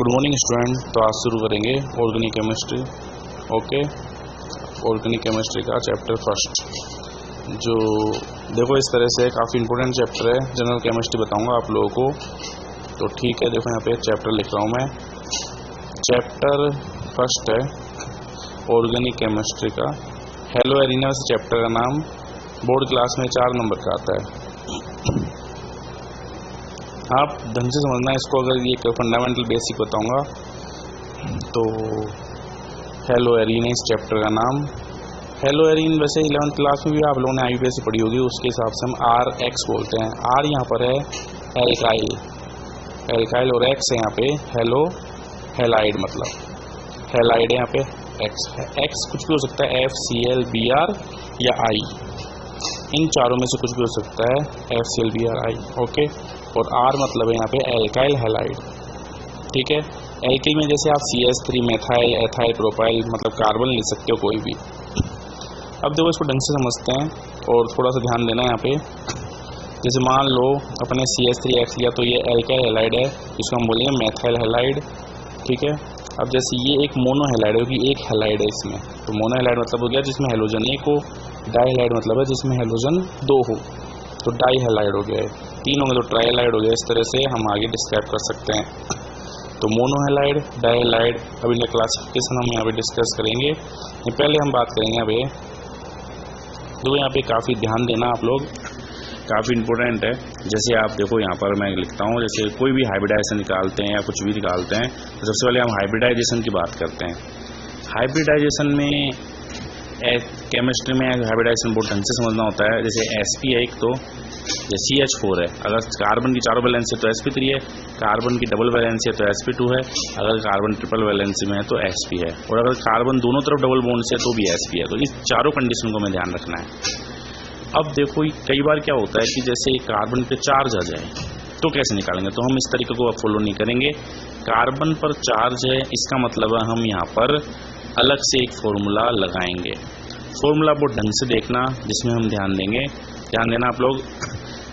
Good morning student. तो आज शुरू करेंगे organic chemistry. Okay, organic chemistry का चैप्टर फर्स्ट, जो देखो इस तरह से काफ़ी इंपॉर्टेंट चैप्टर है। जनरल केमिस्ट्री बताऊंगा आप लोगों को, तो ठीक है। देखो यहाँ पे एक चैप्टर लिख रहा हूँ मैं। चैप्टर फर्स्ट है ऑर्गेनिक केमिस्ट्री का, हेलो एरिना से चैप्टर का नाम। बोर्ड क्लास में 4 नंबर का आता है। आप ढंग से समझना इसको। अगर ये फंडामेंटल बेसिक बताऊंगा तो हेलो एरीन है इस चैप्टर का नाम। हेलो एरीन वैसे 11th क्लास में भी आप लोगों ने IUPAC पढ़ी होगी, उसके हिसाब से हम RX बोलते हैं। R यहाँ पर है एल्काइल, एल्काइल और X है यहाँ पे हेलो हेलाइड, मतलब हेलाइड है यहाँ पे X है। X कुछ भी हो सकता है, FCl Br या I, इन चारों में से कुछ भी हो सकता है, FCl Br I। ओके, और R मतलब है यहाँ पे एल्काइल हैलाइड। ठीक है, एल्किल में जैसे आप CH3 मेथाइल एथाइल प्रोपाइल मतलब कार्बन ले सकते हो कोई भी। अब देखो इसको ढंग से समझते हैं और थोड़ा सा ध्यान देना है यहाँ पे। जैसे मान लो अपने CH3X लिया तो ये एल्काइल हैलाइड है, इसको हम बोलेंगे मेथाइल हैलाइड। ठीक है, अब जैसे ये एक मोनो हैलाइड होगी, एक हैलाइड है इसमें, तो मोनो हैलाइड मतलब हो गया जिसमें हेलोजन 1 हो। डाई हैलाइड मतलब है जिसमें हेलोजन 2 हो, तो डाई हैलाइड हो गया है। 3 होंगे तो ट्राई हैलाइड हो गया। इस तरह से हम आगे डिस्क्राइब कर सकते हैं। तो मोनो हैलाइड, डाई हैलाइड, अब इनका क्लासिफिकेशन हम यहाँ पे डिस्कस करेंगे। पहले हम बात करेंगे यहाँ पे, देखो यहाँ पे काफ़ी ध्यान देना आप लोग, काफ़ी इंपॉर्टेंट है। जैसे आप देखो यहाँ पर मैं लिखता हूँ, जैसे कोई भी हाइब्रिडाइजेशन निकालते हैं या कुछ भी निकालते हैं तो सबसे पहले हम हाइब्रिडाइजेशन की बात करते हैं। हाइब्रिडाइजेशन में केमिस्ट्री में हाइब्रिडाइजेशन बहुत ढंग से समझना होता है। जैसे sp है एक, तो ये CH4 है, अगर कार्बन की चारों वैलेंसी है तो sp3 है, कार्बन की डबल वैलेंसी है तो sp2 है, अगर कार्बन ट्रिपल वैलेंसी में है तो sp है, और अगर कार्बन दोनों तरफ डबल बॉन्ड से है तो भी sp है। तो इस चारों कंडीशन को हमें ध्यान रखना है। अब देखो कई बार क्या होता है कि जैसे कार्बन पे चार्ज आ जाए तो कैसे निकालेंगे, तो हम इस तरीके को अब फॉलो नहीं करेंगे। कार्बन पर चार्ज है, इसका मतलब है हम यहाँ पर अलग से एक फॉर्मूला लगाएंगे। फॉर्मूला बहुत ढंग से देखना, जिसमें हम ध्यान देंगे, ध्यान देना आप लोग।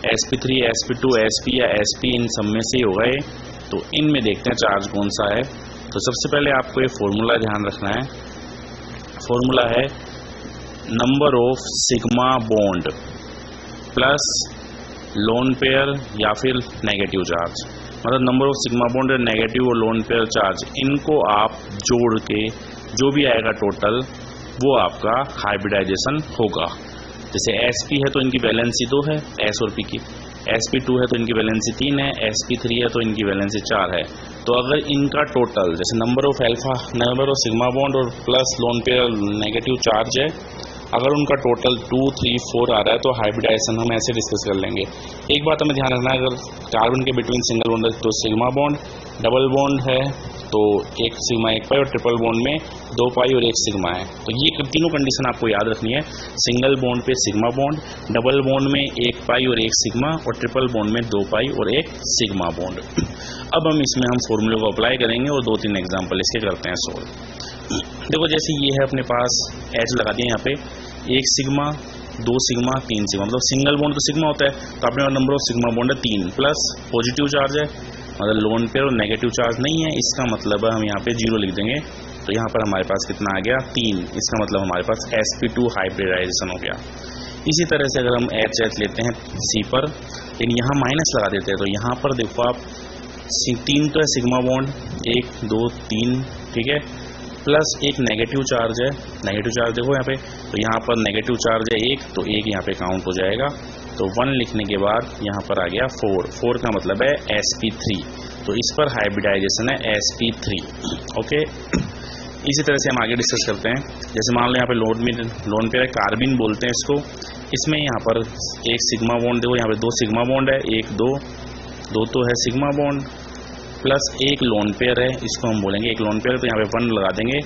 sp3 sp2 sp या sp इन सब में से हो गए, तो इनमें देखते हैं चार्ज कौन सा है। तो सबसे पहले आपको ये फॉर्मूला ध्यान रखना है। फॉर्मूला है number of sigma bond plus lone pair या फिर नेगेटिव चार्ज, मतलब number of sigma bond, negative और लोन पेयर चार्ज, इनको आप जोड़ के जो भी आएगा टोटल वो आपका हाइब्रिडाइजेशन होगा। जैसे sp है तो इनकी वैलेंसी 2 है s और p की, sp2 है तो इनकी वैलेंसी 3 है, sp3 है तो इनकी वैलेंसी 4 है। तो अगर इनका टोटल जैसे number of alpha, number of sigma bond और plus lone pair negative charge है, अगर उनका टोटल 2, 3, 4 आ रहा है तो हाइब्रिडाइजेशन हम ऐसे डिस्कस कर लेंगे। एक बात हमें ध्यान रखना है, अगर कार्बन के बिटवीन सिंगल बॉन्ड है तो सिग्मा बॉन्ड, डबल बॉन्ड है तो 1 सिग्मा 1 पाई, और ट्रिपल बॉन्ड में 2 पाई और 1 सिग्मा है। तो ये तीनों कंडीशन आपको याद रखनी है। सिंगल बॉन्ड पे सिग्मा बॉन्ड, डबल बॉन्ड में 1 पाई और 1 सिग्मा, और ट्रिपल बॉन्ड में 2 पाई और 1 सिग्मा बॉन्ड। अब हम इसमें हम फॉर्मूले को अप्लाई करेंगे और 2-3 एग्जाम्पल इसके करते हैं सोल्व। देखो जैसे ये है अपने पास, H लगा दिया यहाँ पे, 1 सिग्मा 2 सिग्मा 3 सिग्मा, मतलब सिंगल बॉन्ड तो सिग्मा होता है, तो अपने नंबर ऑफ सिग्मा बॉन्ड है 3, प्लस पॉजिटिव चार्ज है, मतलब लोन पेयर और नेगेटिव चार्ज नहीं है, इसका मतलब है हम यहाँ पे 0 लिख देंगे। तो यहाँ पर हमारे पास कितना आ गया 3, इसका मतलब हमारे पास sp2 हाइब्रिडाइजेशन हो गया। इसी तरह से अगर हम HH लेते हैं C पर, लेकिन यहाँ माइनस लगा देते हैं, तो यहाँ पर देखो आप 3 तो है सिग्मा बॉन्ड, 1 2 3, ठीक है, प्लस एक नेगेटिव चार्ज है, नेगेटिव चार्ज देखो यहाँ पे, तो यहाँ पर नेगेटिव चार्ज है 1, तो 1 यहाँ पे काउंट हो जाएगा। तो 1 लिखने के बाद यहाँ पर आ गया 4 का मतलब है sp3, तो इस पर हाइब्रिडाइजेशन है sp3। ओके, इसी तरह से हम आगे डिस्कस करते हैं। जैसे मान लो यहाँ पे लोन पेयर है, कार्बिन बोलते हैं इसको, इसमें यहाँ पर 1 सिग्मा बॉन्ड, देखो यहाँ पे 2 सिग्मा बॉन्ड है, 1 2 तो है sigma bond, plus 1 lone pair है, इसको हम बोलेंगे 1 लोन पेयर, तो यहाँ पे 1 लगा देंगे,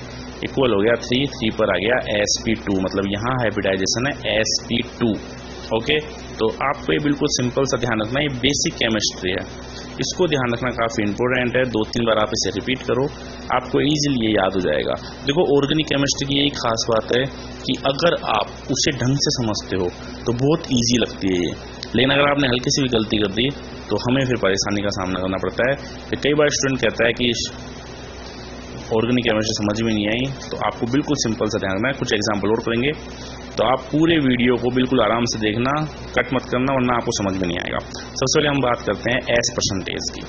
इक्वल हो गया 3 पर आ गया sp2, मतलब यहाँ हाइब्रिडाइजेशन है sp2। ओके, तो आपको ये बिल्कुल सिंपल सा ध्यान रखना है, ये बेसिक केमिस्ट्री है, इसको ध्यान रखना काफ़ी इंपॉर्टेंट है। 2-3 बार आप इसे रिपीट करो, आपको ईजिली ये याद हो जाएगा। देखो ऑर्गेनिक केमिस्ट्री की यही खास बात है कि अगर आप उसे ढंग से समझते हो तो बहुत ईजी लगती है ये, लेकिन अगर आपने हल्की सी भी गलती कर दी तो हमें फिर परेशानी का सामना करना पड़ता है। फिर कई बार स्टूडेंट कहता है कि ऑर्गेनिक केमिस्ट्री समझ में नहीं आई, तो आपको बिल्कुल सिंपल सा ध्यान रखना है। कुछ एग्जाम्पल और करेंगे, तो आप पूरे वीडियो को बिल्कुल आराम से देखना, कट मत करना, वरना आपको समझ में नहीं आएगा। सबसे पहले हम बात करते हैं एस परसेंटेज की।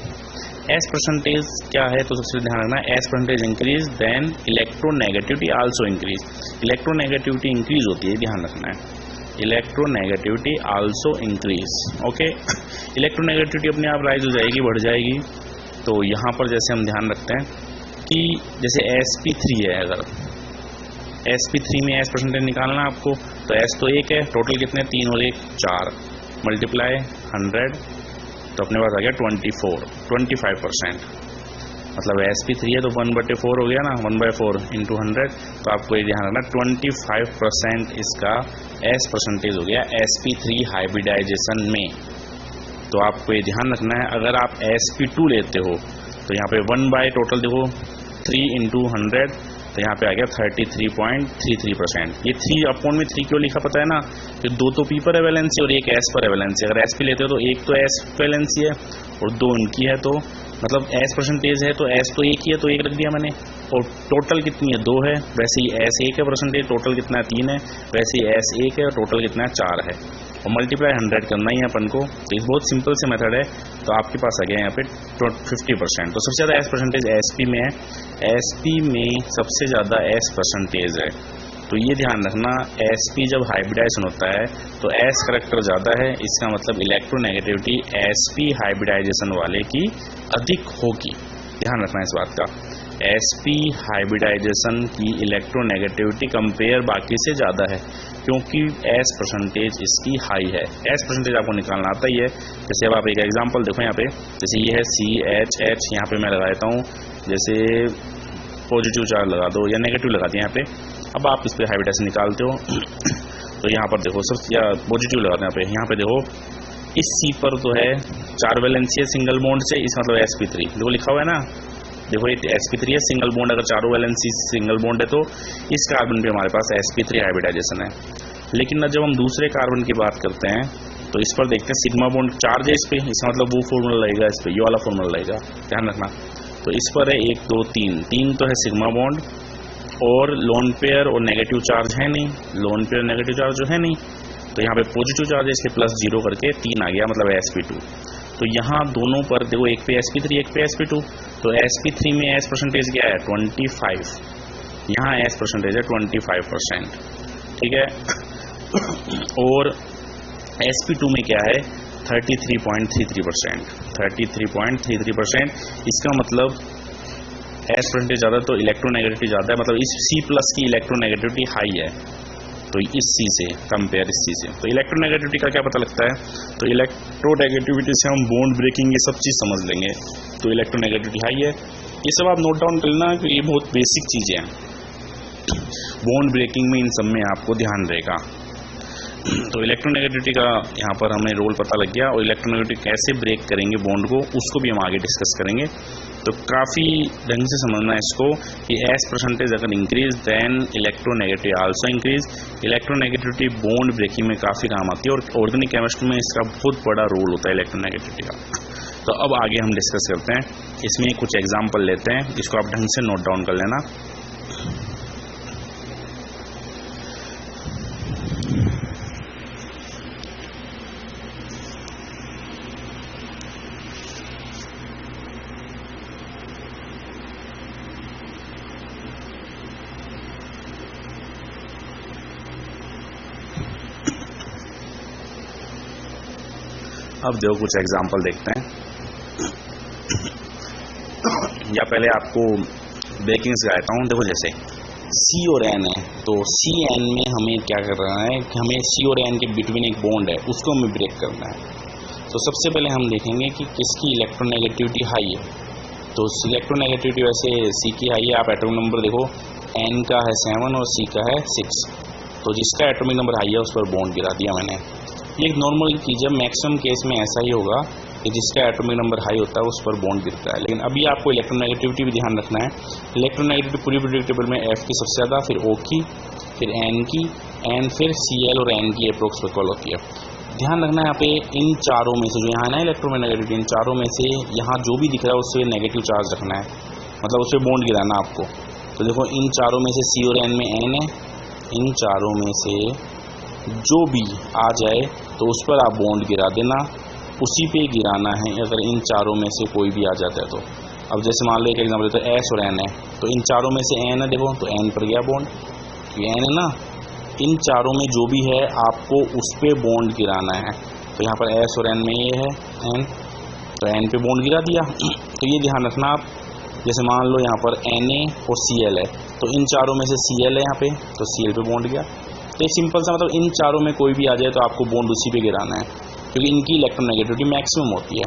एस परसेंटेज क्या है, तो सबसे ध्यान रखना है, s percentage increase then electronegativity also increase. Electronegativity increase होती है, ध्यान रखना है, electronegativity also increase. Okay, electronegativity अपने आप राइज हो जाएगी, बढ़ जाएगी। तो यहाँ पर जैसे हम ध्यान रखते हैं कि जैसे sp3 है, अगर sp3 में एस परसेंटेज निकालना है आपको, तो s तो 1 है, टोटल कितने 3 और 1 4, मल्टीप्लाई 100, तो अपने पास आ गया 25%। मतलब sp3 है तो 1/4 हो गया ना, 1/4 इंटू 100। तो आपको ये ध्यान रखना 25% इसका एस परसेंटेज हो गया sp3 हाइब्रिडाइजेशन में। तो आपको ये ध्यान रखना है, अगर आप sp2 लेते हो तो यहाँ पे 1 टोटल देखो 3 इंटू 100, तो यहाँ पे आ गया 33.33%। ये 3/3 क्यों लिखा पता है ना, कि 2 तो p पर है वैलेंसी और 1 s पर है वैलेंसी। अगर sp लेते हो तो 1 तो s वैलेंसी है और 2 इनकी है, तो मतलब s परसेंटेज है तो s तो 1 ही है, तो 1 रख दिया मैंने। और टोटल कितनी है 2 है, वैसे ही s 1 है परसेंटेज, टोटल कितना है 3 है, वैसे ही s 1 है और टोटल कितना है 4 है, और मल्टीप्लाई 100 करना ही है अपन को। तो एक बहुत सिंपल से मेथड है। तो आपके पास आ गया यहाँ पे 50%। तो सबसे ज़्यादा एस परसेंटेज sp में है, sp में सबसे ज़्यादा एस परसेंटेज है। तो ये ध्यान रखना, sp जब हाइब्रिडाइजेशन होता है तो s करेक्टर ज़्यादा है, इसका मतलब इलेक्ट्रोनेगेटिविटी sp हाइब्रिडाइजेशन वाले की अधिक होगी। ध्यान रखना इस बात का, sp हाइब्रिडाइजेशन की इलेक्ट्रोनेगेटिविटी कंपेयर बाकी से ज़्यादा है, क्योंकि s परसेंटेज इसकी हाई है। s परसेंटेज आपको निकालना आता ही है। जैसे अब आप एक एग्जांपल देखो यहाँ पे, जैसे ये है CHH, यहाँ पे मैं लगा देता हूँ, जैसे पॉजिटिव चार्ज लगा दो या नेगेटिव लगा दिया यहाँ पे। अब आप इस पर हाइब्रिडाइजेशन निकालते हो तो यहाँ पर देखो सब, या पॉजिटिव लगा दो यहाँ पे देखो, इस C पर तो है 4 वैलेंसी है सिंगल बॉन्ड से, इस मतलब sp3 देखो लिखा हुआ है ना, देखो ये sp3 है सिंगल बॉन्ड, अगर 4 वैलेंसी सिंगल बॉन्ड है तो इस कार्बन पे हमारे पास sp3 हाइब्रिडाइजेशन है। लेकिन जब हम दूसरे कार्बन की बात करते हैं तो इस पर देखते हैं सिग्मा बॉन्ड चार्ज है इस पर, इसका मतलब वो फॉर्मूला लगेगा इस पर, ये वाला फॉर्मूला लगेगा, ध्यान रखना। तो इस पर है 1 2 3 तो है सिग्मा बॉन्ड, और लोन पेयर और नेगेटिव चार्ज है नहीं, लोन पेयर नेगेटिव चार्ज जो है नहीं, तो यहाँ पे पॉजिटिव चार्ज है इसलिए +0 करके 3 आ गया, मतलब sp2। तो यहाँ दोनों पर देखो, एक पे sp3 एक पे sp2, तो sp3 में s परसेंटेज क्या है 25, यहाँ s परसेंटेज है 25%, ठीक है। और sp2 में क्या है 33.33%, 33.33%। इसका मतलब s परसेंटेज ज़्यादा तो इलेक्ट्रोनेगेटिविटी ज़्यादा है, मतलब इस C+ की इलेक्ट्रोनेगेटिविटी हाई है, तो इस C से कंपेयर इस C से। तो इलेक्ट्रोनेगेटिविटी का क्या पता लगता है, तो इलेक्ट्रोनेगेटिविटी से हम बॉन्ड ब्रेकिंग ये सब चीज़ समझ लेंगे। तो इलेक्ट्रोनेगेटिविटी हाई है, ये सब आप नोट डाउन कर लेना कि ये बहुत बेसिक चीज़ें हैं। बॉन्ड ब्रेकिंग में इन सब में आपको ध्यान रहेगा। तो इलेक्ट्रोनेगेटिविटी का यहाँ पर हमें रोल पता लग गया, और इलेक्ट्रोनेगेटिविटी कैसे ब्रेक करेंगे बॉन्ड को, उसको भी हम आगे डिस्कस करेंगे। तो काफ़ी ढंग से समझना है इसको कि एस परसेंटेज अगर increase then electronegativity also increase. Electronegativity bond breaking में काफ़ी काम आती है, और ऑर्गेनिक केमिस्ट्री में इसका बहुत बड़ा रोल होता है इलेक्ट्रोनेगेटिविटी का। तो अब आगे हम डिस्कस करते हैं, इसमें कुछ एग्जाम्पल लेते हैं, इसको आप ढंग से नोट डाउन कर लेना। अब देखो कुछ एग्जाम्पल देखते हैं, या पहले आपको ब्रेकिंग सिखाता हूँ। देखो जैसे C और N है, तो CN में हमें क्या करना है कि हमें C और N के बिटवीन एक बॉन्ड है, उसको हमें ब्रेक करना है। तो सबसे पहले हम देखेंगे कि किसकी इलेक्ट्रोनेगेटिविटी हाई है। तो इलेक्ट्रोनेगेटिविटी वैसे C की हाई है, आप एटॉमिक नंबर देखो, N का है 7 और C का है 6, तो जिसका एटॉमिक नंबर हाई है उस पर बॉन्ड गिरा दिया मैंने। ये एक नॉर्मल चीज़ है, मैक्सिमम केस में ऐसा ही होगा कि जिसका एटॉमिक नंबर हाई होता है उस पर बॉन्ड गिरता है। लेकिन अभी आपको इलेक्ट्रोनेगेटिविटी भी ध्यान रखना है। इलेक्ट्रोनेगेटिविटी पूरी प्रेडिक्टेबल में F की सबसे ज़्यादा, फिर O की, फिर N की, N फिर Cl और N की अप्रोक्स पर कॉल होती है। ध्यान रखना यहाँ पे इन चारों में से जो यहाँ है ना इलेक्ट्रोमैग्नेटिविटी, इन चारों में से यहाँ जो भी दिख रहा है उससे नेगेटिव चार्ज रखना है, मतलब उस पर बॉन्ड गिराना आपको। तो देखो इन चारों में से C और N में N है, इन चारों में से जो भी आ जाए तो उस पर आप बॉन्ड गिरा देना, उसी पे गिराना है अगर इन चारों में से कोई भी आ जाता है तो। अब जैसे मान लो एक एग्जाम्पल तो S और N है, तो इन चारों में से N है, देखो तो N पर गया बॉन्ड, ये N है ना, इन चारों में जो भी है आपको उस पे बॉन्ड गिराना है। तो यहाँ पर S और N में ये है N, तो N पे बॉन्ड गिरा दिया। तो ये ध्यान रखना आप, जैसे मान लो यहाँ पर Na और Cl है, तो इन चारों में से Cl है यहाँ पे, तो Cl पे बॉन्ड गया। तो एक सिंपल सा मतलब इन चारों में कोई भी आ जाए तो आपको बॉन्ड उसी पे गिराना है, क्योंकि इनकी इलेक्ट्रोनेगेटिविटी मैक्सिमम होती है।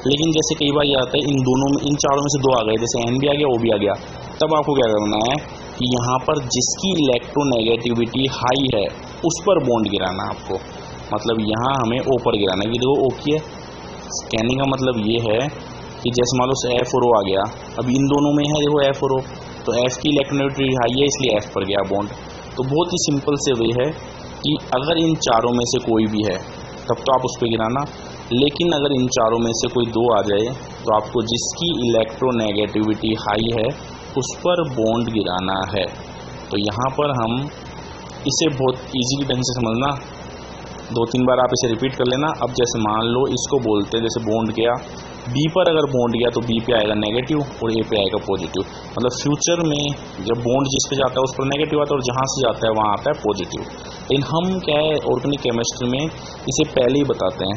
लेकिन जैसे कई बार ये आता है इन दोनों में, इन चारों में से दो आ गए, जैसे N भी आ गया O भी आ गया, तब आपको क्या करना है कि यहाँ पर जिसकी इलेक्ट्रोनेगेटिविटी हाई है उस पर बॉन्ड गिराना है आपको, मतलब यहाँ हमें O पर गिराना है। कि देखो O की है, कहने का मतलब ये है कि जैसे मान लो F और O आ गया, अब इन दोनों में है देखो F और O, तो F की इलेक्ट्रोनेगेटिविटी हाई है इसलिए F पर गया बॉन्ड। तो बहुत ही सिंपल से वे है कि अगर इन चारों में से कोई भी है तब तो आप उस पर गिराना, लेकिन अगर इन चारों में से कोई दो आ जाए तो आपको जिसकी इलेक्ट्रोनेगेटिविटी हाई है उस पर बॉन्ड गिराना है। तो यहाँ पर हम इसे बहुत इजीली ढंग से समझना, 2-3 बार आप इसे रिपीट कर लेना। अब जैसे मान लो इसको बोलते हैं, जैसे बॉन्ड गया B पर, अगर बॉन्ड गया तो B पे आएगा नेगेटिव और A पे आएगा पॉजिटिव। मतलब फ्यूचर में जब बॉन्ड जिस पे जाता है उस पर नेगेटिव आता है और जहाँ से जाता है वहाँ आता है पॉजिटिव। लेकिन हम क्या है ऑर्गेनिक केमिस्ट्री में इसे पहले ही बताते हैं,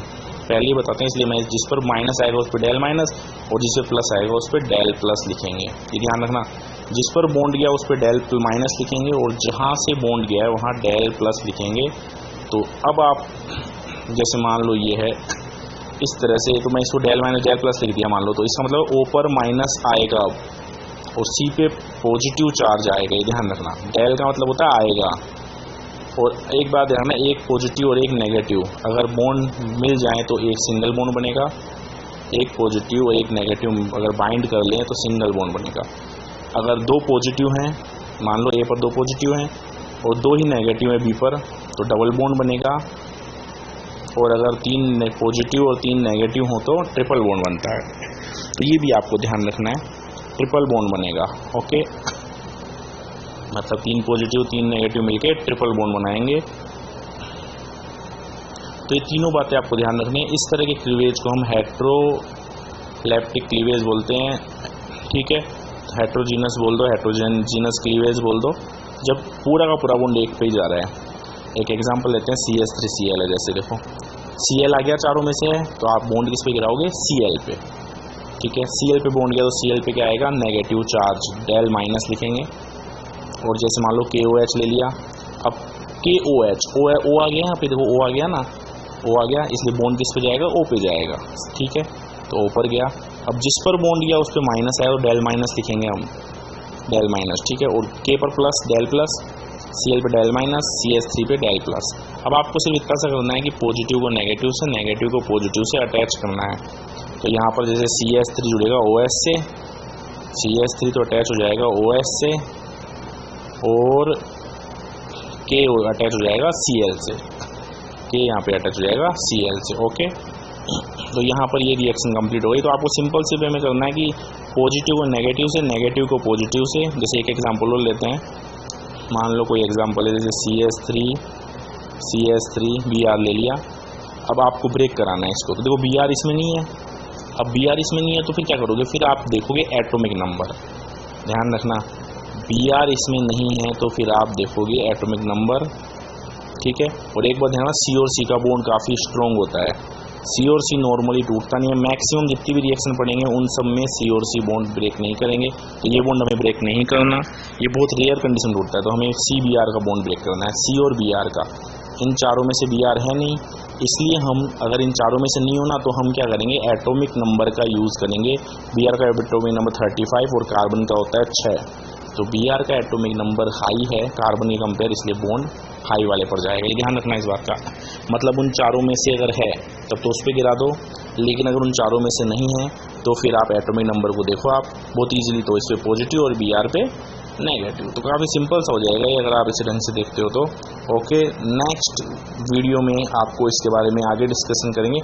इसलिए मैं जिस पर माइनस आएगा उस पर डेल माइनस और जिस पर प्लस आएगा उस पर डेल प्लस लिखेंगे। ये ध्यान रखना, जिस पर बॉन्ड गया उस पर डेल माइनस लिखेंगे और जहाँ से बॉन्ड गया है वहाँ डेल प्लस लिखेंगे। तो अब आप जैसे मान लो ये है इस तरह से, तो मैं इसको डेल माइनस डेल प्लस लिख दिया मान लो, तो इसका मतलब O पर माइनस आएगा और C पे पॉजिटिव चार्ज आएगा। ये ध्यान रखना, डेल का मतलब होता है आएगा। और एक बात ध्यान रखना, एक पॉजिटिव और एक नेगेटिव अगर बॉन्ड मिल जाए तो एक सिंगल बॉन्ड बनेगा, एक पॉजिटिव और एक नेगेटिव अगर बाइंड कर लें तो सिंगल बॉन्ड बनेगा। अगर दो पॉजिटिव हैं, मान लो A पर दो पॉजिटिव हैं और दो ही नेगेटिव है B पर, तो डबल बॉन्ड बनेगा। और अगर 3 पॉजिटिव और 3 नेगेटिव हो तो ट्रिपल बॉन्ड बनता है। तो ये भी आपको ध्यान रखना है, ट्रिपल बॉन्ड बनेगा। ओके, मतलब 3 पॉजिटिव 3 नेगेटिव मिलके ट्रिपल बॉन्ड बनाएंगे। तो ये तीनों बातें आपको ध्यान रखनी है। इस तरह के क्लीवेज को हम हेट्रोलैप्टिक क्लीवेज बोलते हैं, ठीक है। हेट्रोजीनस बोल दो, हेट्रोजीनस क्लीवेज बोल दो, जब पूरा का पूरा बॉन्ड एक पे ही जा रहा है। एक एग्जांपल लेते हैं, CH3Cl है, जैसे देखो Cl आ गया चारों में से है, तो आप बॉन्ड किस पे गिराओगे, Cl पे, ठीक है। Cl पे बॉन्ड गया तो Cl पे क्या आएगा, नेगेटिव चार्ज, डेल माइनस लिखेंगे। और जैसे मान लो KOH ले लिया, अब KOH O आ गया, यहाँ पे देखो O आ गया ना, O आ गया, इसलिए बॉन्ड किस पे जाएगा, O पे जाएगा, ठीक है। तो O पर गया, अब जिस पर बॉन्ड गया उस पर माइनस आया तो डेल माइनस लिखेंगे हम, डेल माइनस, ठीक है। और K पर प्लस, डेल प्लस, Cl पे डेल माइनस, CH3 पे डेल प्लस। अब आपको सिर्फ इतना सा करना है कि पॉजिटिव को नेगेटिव से, नेगेटिव को पॉजिटिव से अटैच करना है। तो यहाँ पर जैसे CH3 जुड़ेगा OH से, CH3 तो अटैच हो जाएगा OH से, और K अटैच हो जाएगा Cl से, K यहाँ पे अटैच हो जाएगा Cl से। ओके, तो यहाँ पर ये रिएक्शन कंप्लीट हो गई। तो आपको सिंपल से वे में करना है कि पॉजिटिव को नेगेटिव से, नेगेटिव को पॉजिटिव से। जैसे एक एग्जाम्पल और लेते हैं, मान लो कोई एग्जांपल है, जैसे CH3 Br ले लिया। अब आपको ब्रेक कराना है इसको, तो देखो Br इसमें नहीं है। अब Br इसमें नहीं है तो फिर क्या करोगे, फिर आप देखोगे एटॉमिक नंबर। ध्यान रखना, Br इसमें नहीं है तो फिर आप देखोगे एटॉमिक नंबर, ठीक है। और एक बात ध्यान, C और C का बॉन्ड काफ़ी स्ट्रॉन्ग होता है। C और C नॉर्मली टूटता नहीं है। मैक्सिमम जितनी भी रिएक्शन पड़ेंगे उन सब में C और C बॉन्ड ब्रेक नहीं करेंगे, तो ये बॉन्ड हमें ब्रेक नहीं करना। ये बहुत रेयर कंडीशन टूटता है, तो हमें CBr का बॉन्ड ब्रेक करना है, C और Br का। इन चारों में से Br है नहीं, इसलिए हम अगर इन चारों में से नहीं होना तो हम क्या करेंगे, एटॉमिक नंबर का यूज़ करेंगे। Br का एटॉमिक नंबर 35 और कार्बन का होता है 6। तो Br का एटॉमिक नंबर हाई है कार्बन के कंपेयर, इसलिए बॉन्ड हाई वाले पर जाएगा। ये ध्यान रखना इस बात का। मतलब उन चारों में से अगर है तब तो उस पर गिरा दो, लेकिन अगर उन चारों में से नहीं है तो फिर आप एटॉमिक नंबर को देखो आप बहुत ईजिली, तो इस पर पॉजिटिव और Br पे नेगेटिव। तो काफ़ी सिंपल सा हो जाएगा ये अगर आप इसे ढंग से देखते हो तो। ओके, नेक्स्ट वीडियो में आपको इसके बारे में आगे डिस्कशन करेंगे।